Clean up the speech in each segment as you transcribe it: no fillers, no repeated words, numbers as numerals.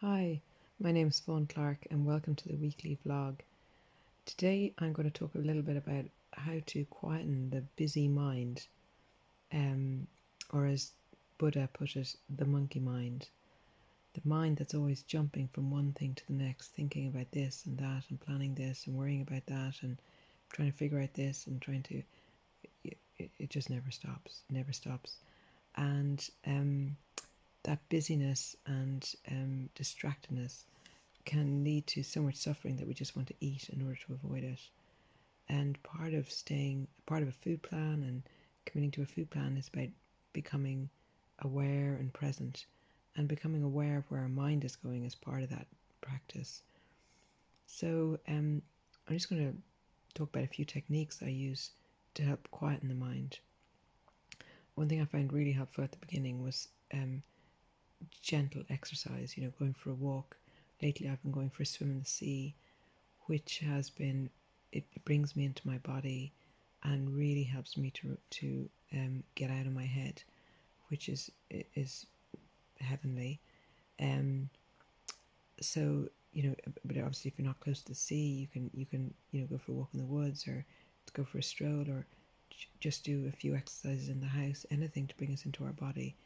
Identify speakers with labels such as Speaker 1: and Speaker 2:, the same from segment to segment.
Speaker 1: Hi, my name is Fawn Clark and welcome to the weekly vlog. Today I'm going to talk a little bit about how to quieten the busy mind, or as Buddha put it, the monkey mind. The mind that's always jumping from one thing to the next, thinking about this and that and planning this and worrying about that and trying to figure out this and it just never stops. And that busyness and distractedness can lead to so much suffering that we just want to eat in order to avoid it. And part of a food plan and committing to a food plan is about becoming aware and present, and becoming aware of where our mind is going as part of that practice. So I'm just going to talk about a few techniques I use to help quieten the mind. One thing I found really helpful at the beginning was gentle exercise, going for a walk. Lately I've been going for a swim in the sea, which has been, it brings me into my body and really helps me to get out of my head, which is heavenly. So but obviously if you're not close to the sea, you can go for a walk in the woods, or go for a stroll, or just do a few exercises in the house, anything to bring us into our body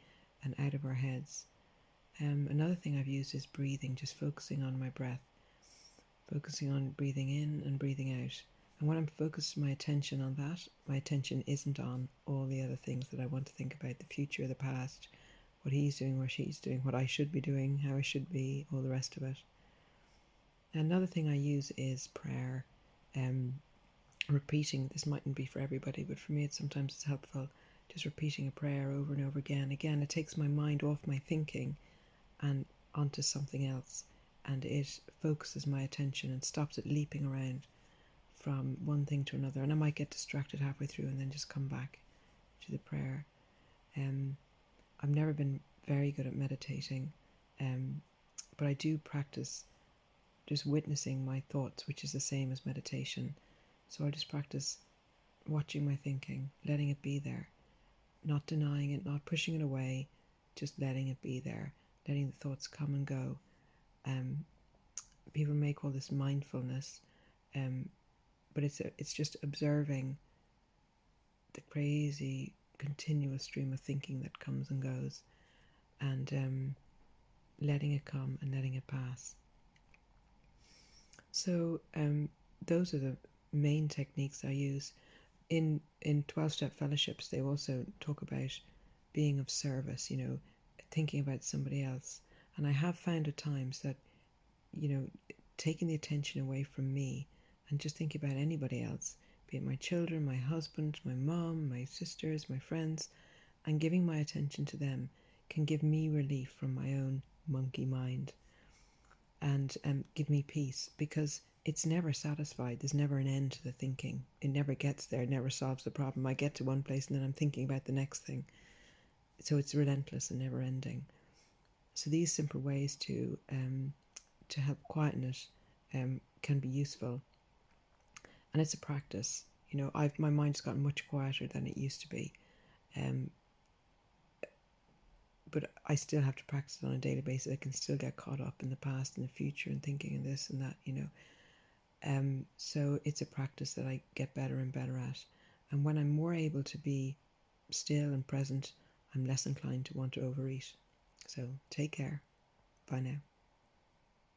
Speaker 1: and out of our heads. Another thing I've used is breathing, just focusing on my breath, focusing on breathing in and breathing out. And when I'm focused my attention on that, my attention isn't on all the other things that I want to think about, the future, the past, what he's doing or she's doing, what I should be doing, how I should be, all the rest of it. Another thing I use is prayer. Repeating, this mightn't be for everybody, but for me sometimes it's helpful, just repeating a prayer over and over again. Again, it takes my mind off my thinking and onto something else, and it focuses my attention and stops it leaping around from one thing to another. And I might get distracted halfway through and then just come back to the prayer. I've never been very good at meditating, but I do practice just witnessing my thoughts, which is the same as meditation. So I just practice watching my thinking, letting it be there, not denying it, not pushing it away, just letting it be there, letting the thoughts come and go. People may call this mindfulness, but it's just observing the crazy continuous stream of thinking that comes and goes, and letting it come and letting it pass. So those are the main techniques I use. In 12-step fellowships, they also talk about being of service, thinking about somebody else. And I have found at times that, taking the attention away from me and just thinking about anybody else, be it my children, my husband, my mom, my sisters, my friends, and giving my attention to them can give me relief from my own monkey mind, and give me peace, because it's never satisfied. There's never an end to the thinking. It never gets there. It never solves the problem. I get to one place and then I'm thinking about the next thing. So it's relentless and never ending. So these simple ways to help quieten it can be useful. And it's a practice. My mind's gotten much quieter than it used to be. But I still have to practice it on a daily basis. I can still get caught up in the past and the future and thinking and this and that, So it's a practice that I get better and better at. And when I'm more able to be still and present, I'm less inclined to want to overeat. So take care. Bye now.